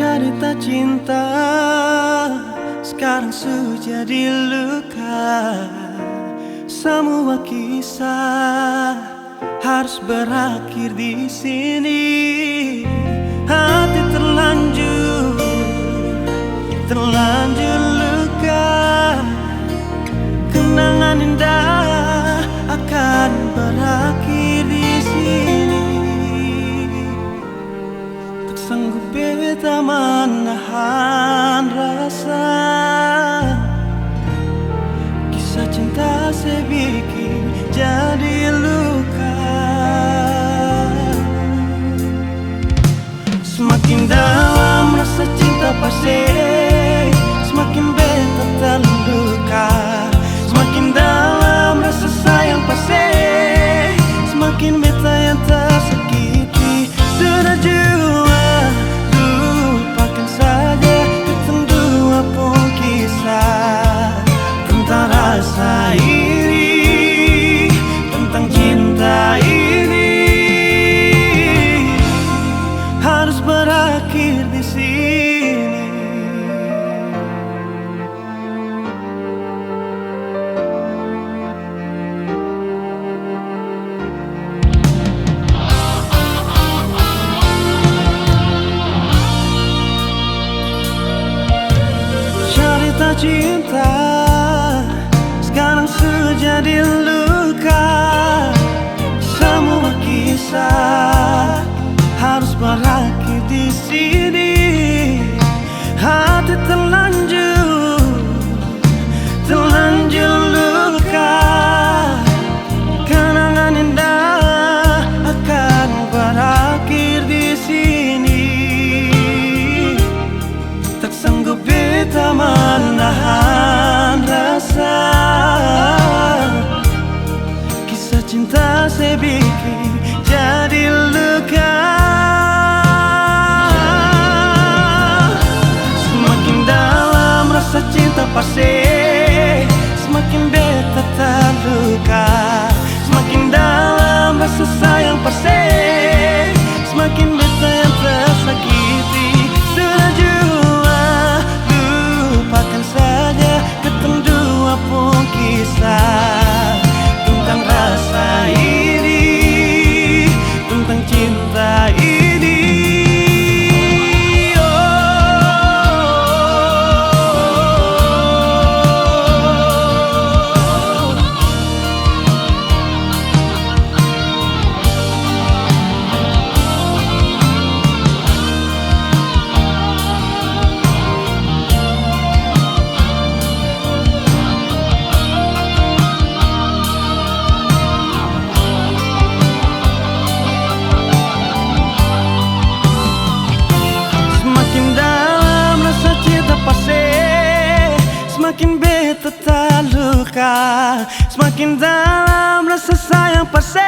Cerita cinta sekarang sudah jadi luka. Semua kisah harus berakhir di sini. Hati terlanjur luka. Kenangan indah akan berakhir di sini. Tak sanggup beta menahan rasa. Kisah cinta saya bikin jadi luka. Semakin dalam rasa cinta pasti, semakin beta terluka. Semakin dalam rasa sayang pasti, semakin beta yang tersakiti. Sudah jua, lupakan saja tentang dua pun kisah. Tentang rasa ini, tentang cinta ini harus berakhir di sini. Cerita cinta sekarang sudah jadi luka. Semua kisah harus berakhir di sini. Hati terlanjur luka. Kenangan indah akan berakhir di sini. Tak sanggup beta menahan rasa. Kisah cinta saya bikin jadi luka. Semakin dalam rasa cinta pasti, semakin beta terluka. Semakin dalam rasa sayang pasti, semakin beta yang tersakiti. Sudah jua, lupakan saja tentang dua pun kisah. Tentang rasa ini, tentang cinta ini. Semakin beta terluka, semakin dalam rasa sayang pasti.